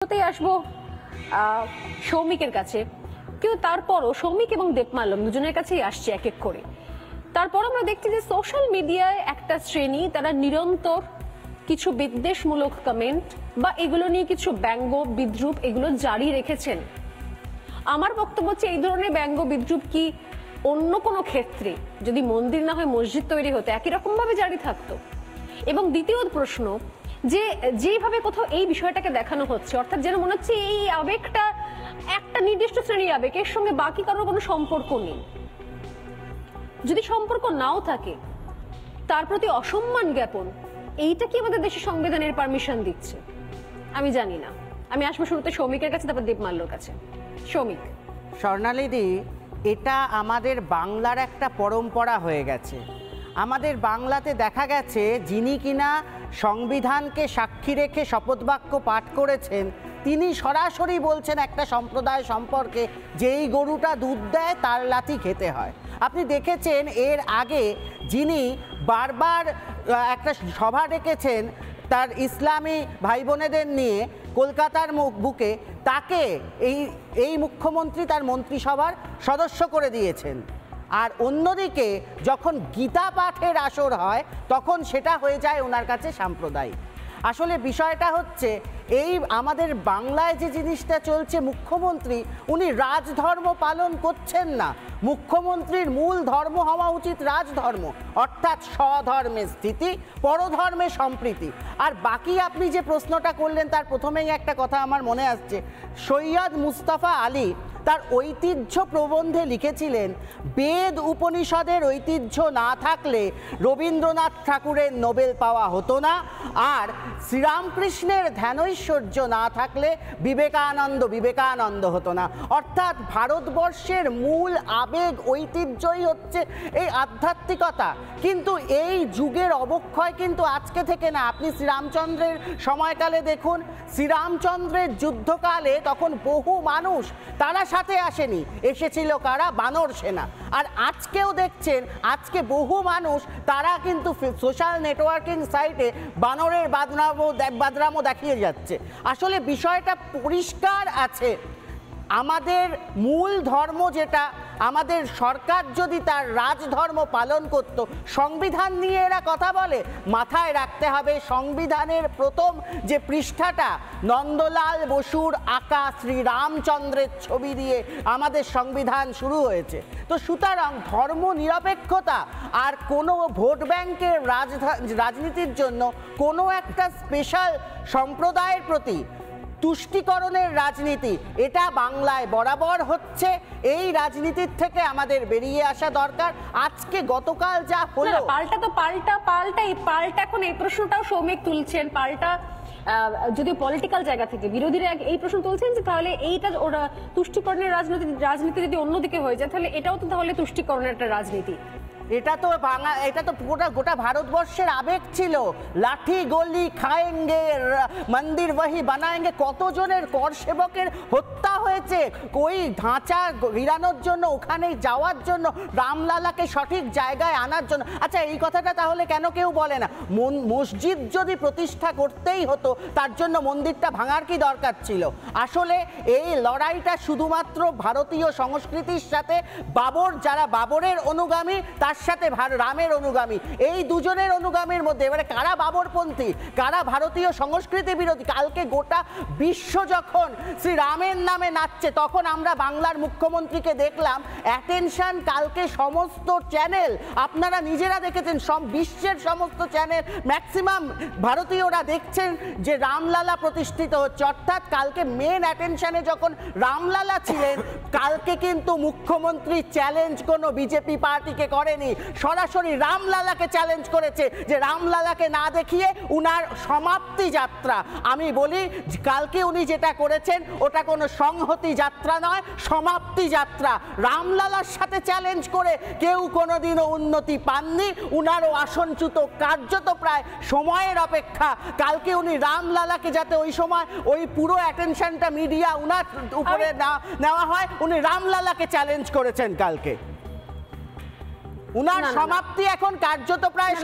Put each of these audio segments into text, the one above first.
আসবো সৌমিকের কাছে, কিন্তু তারপরও সৌমিক এবং দেবমাল্যম দুজনের কাছেই আসছে এক এক করে। তারপর আমরা দেখছি যে সোশ্যাল মিডিয়ায় একটা শ্রেণী তারা নিরন্তর কিছু বিদ্বেষমূলক কমেন্ট বা এগুলো নিয়ে কিছু ব্যঙ্গ বিদ্রুপ এগুলো জারি রেখেছেন। আমার বক্তব্য হচ্ছে এই ধরনের ব্যঙ্গ বিদ্রুপ কি অন্য কোনো ক্ষেত্রে যদি মন্দির না হয় মসজিদ তৈরি হতো একই রকম ভাবে জারি থাকতো? এবং দ্বিতীয় প্রশ্ন, যে যেভাবে কোথাও এই বিষয়টাকে দেখানো হচ্ছে, অর্থাৎ যেন মনে হচ্ছে এই আবেগটা একটা নির্দিষ্ট শ্রেণীর আবেগ, এর সঙ্গে বাকি কারোর কোনো সম্পর্ক নেই। যদি সম্পর্ক নাও থাকে, তার প্রতি অসম্মান জ্ঞাপন, এইটা কি আমাদের দেশের সংবিধানের পারমিশন দিচ্ছে? আমি জানি না। আমি আসবো শুরুতে সৌমিকের কাছে, তারপর দেবমাল্যর কাছে। সৌমিক। স্বর্ণালিদি, এটা আমাদের বাংলার একটা পরম্পরা হয়ে গেছে। আমাদের বাংলাতে দেখা গেছে যিনি কিনা সংবিধানকে সাক্ষী রেখে শপথবাক্য পাঠ করেছেন, তিনি সরাসরি বলছেন একটা সম্প্রদায় সম্পর্কে যে এই গরুটা দুধ দেয় তার লাথি খেতে হয়। আপনি দেখেছেন এর আগে যিনি বারবার একটা সভা ডেকেছেন তার ইসলামী ভাই বোনেদের নিয়ে কলকাতার বুকে, তাকে এই মুখ্যমন্ত্রী তার মন্ত্রিসভার সদস্য করে দিয়েছেন। আর অন্যদিকে যখন গীতা পাঠের আসর হয় তখন সেটা হয়ে যায় ওনার কাছে সাম্প্রদায়িক। আসলে বিষয়টা হচ্ছে এই আমাদের বাংলায় যে জিনিসটা চলছে, মুখ্যমন্ত্রী উনি রাজধর্ম পালন করছেন না। মুখ্যমন্ত্রীর মূল ধর্ম হওয়া উচিত রাজধর্ম, অর্থাৎ স্বধর্মে স্থিতি, পরধর্মে সম্প্রীতি। আর বাকি আপনি যে প্রশ্নটা করলেন তার প্রথমেই একটা কথা আমার মনে আসছে। সৈয়দ মুস্তাফা আলী তার ঐতিহ্য প্রবন্ধে লিখেছিলেন, বেদ উপনিষদের ঐতিহ্য না থাকলে রবীন্দ্রনাথ ঠাকুরের নোবেল পাওয়া হতো না, আর শ্রীরামকৃষ্ণের ধ্যানৈশ্বর্য না থাকলে বিবেকানন্দ হতো না। অর্থাৎ ভারতবর্ষের মূল আবেগ ঐতিহ্যই হচ্ছে এই আধ্যাত্মিকতা। কিন্তু এই যুগের অবক্ষয় কিন্তু আজকে থেকে না। আপনি শ্রীরামচন্দ্রের সময়কালে দেখুন, শ্রীরামচন্দ্রের যুদ্ধকালে তখন বহু মানুষ তারা সাথে আসেনি, এসেছিল কারা? বানর সেনা। আর আজকেও দেখছেন আজকে বহু মানুষ তারা কিন্তু সোশ্যাল নেটওয়ার্কিং সাইটে বানরের বাদরামো দেখিয়ে যাচ্ছে। আসলে বিষয়টা পরিষ্কার আছে, আমাদের মূল ধর্ম যেটা, আমাদের সরকার যদি তার রাজধর্ম পালন করত, সংবিধান নিয়ে এরা কথা বলে, মাথায় রাখতে হবে সংবিধানের প্রথম যে পৃষ্ঠাটা নন্দলাল বসুর আঁকা শ্রীরামচন্দ্রের ছবি দিয়ে আমাদের সংবিধান শুরু হয়েছে। তো সুতরাং ধর্ম নিরপেক্ষতা আর কোনো ভোট ব্যাংকের রাজনীতির জন্য কোনো একটা স্পেশাল সম্প্রদায়ের প্রতি তুষ্টিকরণের রাজনীতি, এটা বাংলায় বরাবর হচ্ছে। এই রাজনীতির থেকে আমাদের বেরিয়ে আসা দরকার। আজকে গতকাল যা হলো, পাল্টা এখন এই প্রশ্নটাও সৌমিক তুলছেন, পাল্টা যদি পলিটিক্যাল জায়গা থেকে বিরোধীরা এই প্রশ্ন তুলছেন যে তাহলে এইটা ওরা তুষ্টিকরণের রাজনীতি যদি অন্যদিকে হয়ে যায় তাহলে এটাও তো তাহলে তুষ্টিকরণের একটা রাজনীতি। এটা তো গোটা ভারতবর্ষের আবেগ ছিল। লাঠি গোলি খায়েঙ্গে, মন্দির ওয়াহি বানায়েঙ্গে, কতজনের কর সেবকের হত্যা হয়েছে ওই ঢাঁচা গিরানোর জন্য, ওখানে যাওয়ার জন্য, রামলালাকে সঠিক জায়গায় আনার জন্য। আচ্ছা, এই কথাটা তাহলে কেন কেউ বলে না? মসজিদ যদি প্রতিষ্ঠা করতেই হতো তার জন্য মন্দিরটা ভাঙার কি দরকার ছিল? আসলে এই লড়াইটা শুধুমাত্র ভারতীয় সংস্কৃতির সাথে যারা বাবরের অনুগামী তার সাথে রামের অনুগামী, এই দুজনের অনুগামীর মধ্যে এবারে কারা বাবরপন্থী, কারা ভারতীয় সংস্কৃতি বিরোধী। কালকে গোটা বিশ্ব যখন শ্রী রামের নামে নাচছে, তখন আমরা বাংলার মুখ্যমন্ত্রীকে দেখলাম অ্যাটেনশন। কালকে সমস্ত চ্যানেল, আপনারা নিজেরা দেখেছেন, বিশ্বের সমস্ত চ্যানেল, ম্যাক্সিমাম ভারতীয়রা দেখছেন যে রামলালা প্রতিষ্ঠিত হচ্ছে। অর্থাৎ কালকে মেন অ্যাটেনশনে যখন রামলালা ছিলেন, কালকে কিন্তু মুখ্যমন্ত্রী চ্যালেঞ্জ কোনো বিজেপি পার্টিকে করেনি, সরাসরি রামলালাকে চ্যালেঞ্জ করেছে যে রামলালাকে না দেখিয়ে উনার সমাপ্তি যাত্রা। আমি বলি কালকে উনি যেটা করেছেন ওটা কোনো সংহতি যাত্রা নয়, সমাপ্তি যাত্রা। রামলালার সাথে চ্যালেঞ্জ করে কেউ কোনোদিনও উন্নতি পাননি। উনারও আসনচ্যুত, কার্যত প্রায় সময়ের অপেক্ষা। কালকে উনি রামলালাকে যাতে ওই সময় ওই পুরো অ্যাটেনশনটা মিডিয়া উনার উপরে নেওয়া হয়, উনি রামলালাকে চ্যালেঞ্জ করেছেন কালকে। উনার সমাপ্তি এখন কার্যত প্রায়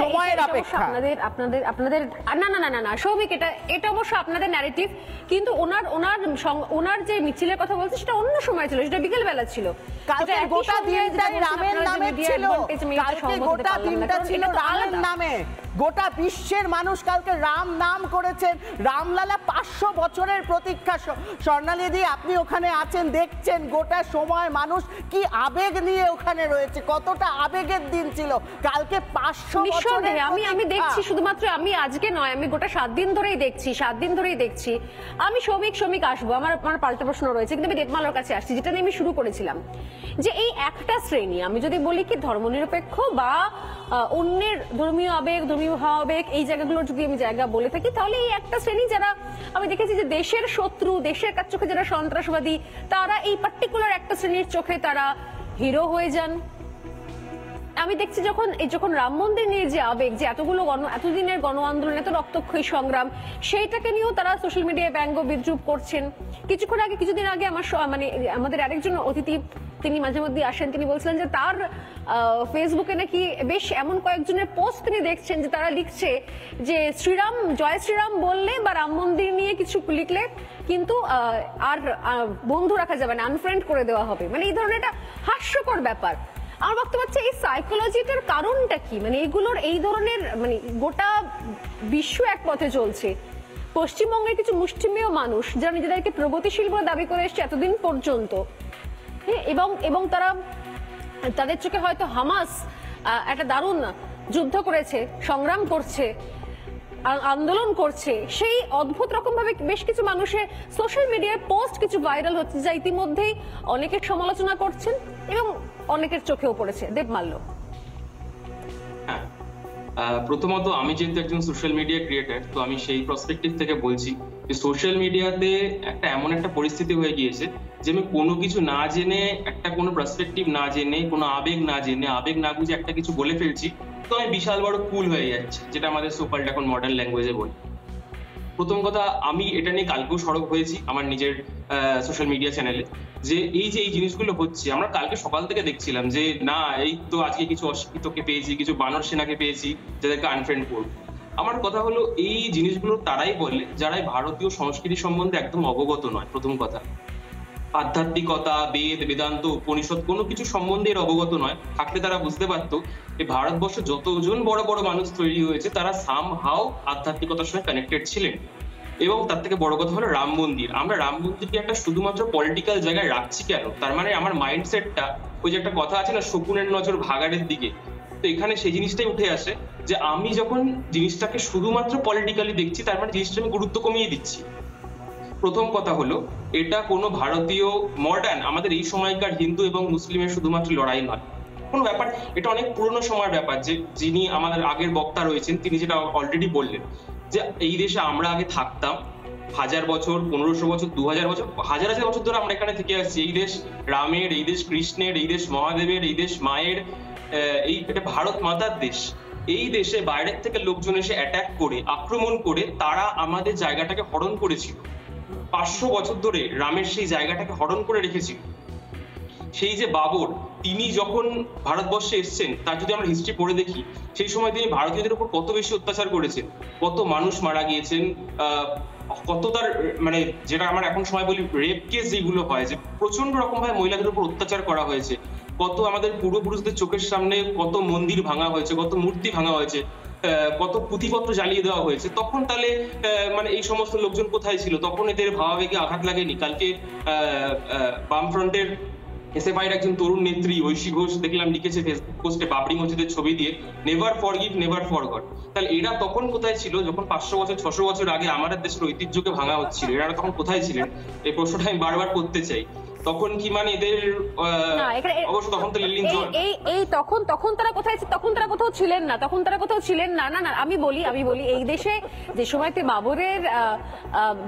সময়ের অপেক্ষা। আপনাদের আপনাদের আপনাদের না না না না না সৌমিক, এটা অবশ্য আপনাদের ন্যারেটিভ, কিন্তু ওনার যে মিছিলের কথা বলছে সেটা অন্য সময় ছিল, সেটা বিকেল বেলা ছিল। কালকে গোটা দিনটাই রামের নামে ছিল, কালকে গোটা দিনটা ছিল রামের নামে। গোটা বিশ্বের মানুষ কালকে রাম নাম করেছেন, রামলালা 500 বছরের প্রতীক্ষা। স্বর্ণালী, আপনি ওখানে আছেন, দেখছেন গোটা সময় মানুষ কি আবেগ নিয়ে ওখানে রয়েছে, কতটা আবেগের দিন ছিল কালকে। 500 বছরের আমি দেখছি, শুধুমাত্র আমি আজকে নয়, আমি গোটা 7 দিন ধরেই দেখছি। আমি সৌমিক আসবো, আমার পাল্টা প্রশ্ন রয়েছে, কিন্তু আমি দেবমালার কাছে আসছি, যেটা নিয়ে আমি শুরু করেছিলাম, যে এই একটা শ্রেণী, আমি যদি বলি কি ধর্মনিরপেক্ষ বা অন্যের ধর্মীয় আবেগ, ধর্মীয় ভাবাবেগ, এই জায়গাগুলোর যদি আমি জায়গা বলে থাকি, তাহলে এই একটা শ্রেণী যারা আমি দেখেছি যে দেশের শত্রু, দেশের চোখে যারা সন্ত্রাসবাদী, তারা এই পার্টিকুলার একটা শ্রেণীর চোখে তারা হিরো হয়ে যান। আমি দেখছি যখন রাম মন্দির নিয়ে যে আবেগ, যে এতদিনের গণ আন্দোলন, এত রক্তক্ষয়ী সংগ্রাম, সেইটাকে নিয়েও তারা সোশ্যাল মিডিয়ায় ব্যঙ্গ বিদ্রুপ করছেন। কিছুদিন আগে আমাদের আরেকজন অতিথি, তিনি মাঝে মধ্যে আসেন, তিনি বলছিলেন যে তার ফেসবুকে নাকি বেশ এমন কয়েকজনের পোস্ট তিনি দেখছেন যে তারা লিখছে যে জয় শ্রীরাম বললে বা রাম মন্দির নিয়ে কিছু লিখলে কিন্তু আর বন্ধু রাখা যাবে না, আনফ্রেন্ড করে দেওয়া হবে। মানে এই ধরনের একটা হাস্যকর ব্যাপার। আমার বক্তব্য হচ্ছে এই সাইকোলজিটার কারণটা কি? এই ধরনের গোটা বিশ্ব এক পথে চলছে। পশ্চিমবঙ্গের কিছু মুষ্টিমেয় মানুষ যারা নিজেদেরকে প্রগতিশীল বলে দাবি করে এসছে এতদিন পর্যন্ত, এবং তাদের চোখে হয়তো হামাস একটা দারুণ যুদ্ধ করেছে, সংগ্রাম করছে, আন্দোলন করছে, সেই অদ্ভুত রকম ভাবে বেশ কিছু মানুষের সোশ্যাল মিডিয়ায় পোস্ট কিছু ভাইরাল হচ্ছে, যা ইতিমধ্যেই অনেকের সমালোচনা করছেন এবং অনেকের চোখেও পড়েছে। দেবমাল্য, প্রথমত আমি যেহেতু একজন সোশ্যাল মিডিয়া ক্রিয়েটার, তো আমি সেই পার্সপেক্টিভ থেকে বলছি যে সোশ্যাল মিডিয়াতে এমন একটা পরিস্থিতি হয়ে গিয়েছে যে আমি কোনো কিছু না জেনে, কোনো পার্সপেক্টিভ না জেনে, কোনো আবেগ না বুঝে একটা কিছু বলে ফেলছি, তো আমি বিশাল বড় কুল হয়ে যাচ্ছে, যেটা আমাদের সোপাল্ট এখন মডার্ন ল্যাঙ্গুয়েজে বলি। প্রথম কথা, আমি এটা নিয়ে কালকেও সরব হয়েছি আমার নিজের সোশ্যাল মিডিয়া চ্যানেলে, যে এই জিনিসগুলো হচ্ছে, আমরা কালকে সকাল থেকে দেখছিলাম যে না, এই তো আজকে কিছু অশিক্ষিতকে পেয়েছি, কিছু বানর সেনাকে পেয়েছি যাদেরকে আনফ্রেন্ড করব। আমার কথা হলো, এই জিনিসগুলো তারাই বলে যারা ভারতীয় সংস্কৃতি সম্বন্ধে একদম অবগত নয়। প্রথম কথা, আধ্যাত্মিকতা, বেদান্ত, উপনিষদ কোনো কিছু সম্বন্ধে এর অবগত নয়। থাকলে তারা বুঝতে পারতো যে ভারতবর্ষে যতজন বড় বড় মানুষ তৈরি হয়েছে তারা সামহাও আধ্যাত্মিকতার সঙ্গে কানেক্টেড ছিলেন। এবং তার থেকে বড় কথা হলো রাম মন্দির। আমরা রাম মন্দিরকে একটা শুধুমাত্র পলিটিক্যাল জায়গায় রাখছি কেন? তার মানে আমার মাইন্ডসেটটা, ওই যে একটা কথা আছে না, শকুনের নজর ভাগাড়ের দিকে, তো এখানে সেই জিনিসটাই উঠে আসে যে আমি যখন জিনিসটাকে শুধুমাত্র পলিটিক্যালি দেখছি, তার মানে জিনিসটা আমি গুরুত্ব কমিয়ে দিচ্ছি। প্রথম কথা হলো, এটা কোনো ভারতীয় মডার্ন আমাদের এই সময়কার হিন্দু এবং মুসলিমের শুধুমাত্র লড়াই নয়, কোনো ব্যাপার, এটা অনেক পুরনো সময়ের ব্যাপার। যে যিনি আমাদের আগের বক্তা রয়েছেন তিনি যেটা অলরেডি বললেন, যে এই দেশে আমরা আগে থাকতাম 1000 বছর, 1500 বছর, 2000 বছর, হাজার হাজার বছর ধরে আমরা এখানে থেকে আসছি। এই দেশ রামের, এই দেশ কৃষ্ণের, এই দেশ মহাদেবের, এই দেশ মায়ের, এটা ভারত মাতার দেশ। এই দেশে বাইরের থেকে লোকজন এসে অ্যাটাক করে, আক্রমণ করে তারা আমাদের জায়গাটাকে হরণ করেছিল। 500 বছর ধরে রামের সেই জায়গাটাকে হরণ করে রেখেছিল। সেই যে বাবর, তিনি যখন ভারতবর্ষে এসেছেন, তার যদি আমরা হিস্ট্রি পড়ে দেখি, সেই সময় তিনি ভারতীয়দের উপর কত বেশি অত্যাচার করেছেন, কত মানুষ মারা গিয়েছেন, কত তার যেটা আমরা এখন সময় বলি রেপ কেস যেগুলো হয়, যে প্রচন্ড রকম ভাবে মহিলাদের উপর অত্যাচার করা হয়েছে, কত আমাদের পূর্বপুরুষদের চোখের সামনে কত মন্দির ভাঙা হয়েছে, কত মূর্তি ভাঙা হয়েছে, কত পুঁথিপত্র জ্বালিয়ে দেওয়া হয়েছে। তখন তাহলে এই সমস্ত লোকজন কোথায় ছিল? তখন এদের ভাবাবেগে আঘাত লাগেনি? কালকে বামফ্রন্টের এসএফআইয়ের একজন তরুণ নেত্রী ঐশী ঘোষ দেখলাম লিখেছে ফেসবুক পোস্টে বাবরি মসজিদের ছবি দিয়ে, নেভার ফরগিভ, নেভার ফরগট। তাহলে এরা তখন কোথায় ছিল যখন 500 বছর 600 বছর আগে আমাদের দেশের ঐতিহ্যকে ভাঙা হচ্ছিল? এরা তখন কোথায় ছিলেন? এই প্রশ্নটা আমি বারবার করতে চাই। তখন কি এদের অবশ্য তখন তো লিলিং জন এই তখন তারা কোথায়? তখন তারা কোথাও ছিলেন না, না আমি বলি এই দেশে যে সময়তে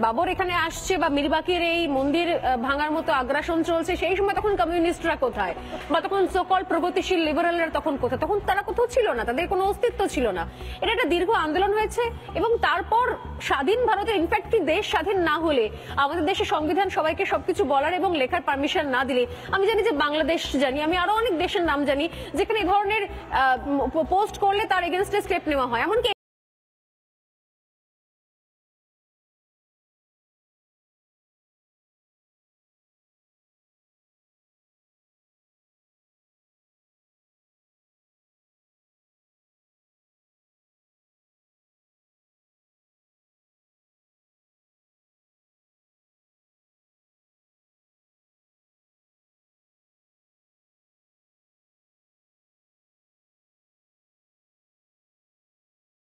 বাবর এখানে আসছে বা মিরবাকির এই মন্দির ভাঙার মতো আগ্রাসন চলছে, সেই সময় তখন কমিউনিস্টরা কোথায়, বা তখন সকল প্রগতিশীল লিবারেলরা তখন কোথায়? তখন তারা কোথাও ছিল না, তাদের কোনো অস্তিত্ব ছিল না। এটা একটা দীর্ঘ আন্দোলন হয়েছে এবং তারপর স্বাধীন ভারতের, ইনফ্যাক্ট দেশ স্বাধীন না হলে আমাদের দেশের সংবিধান সবাইকে সবকিছু বলার এবং লেখার পারমিশন না দিলে, আমি জানি যে বাংলাদেশ জানি, আমি আরো অনেক দেশের নাম জানি যেখানে এই ধরনের পোস্ট করলে তার এগেনস্টে স্টেপ নেওয়া হয়। এমনকি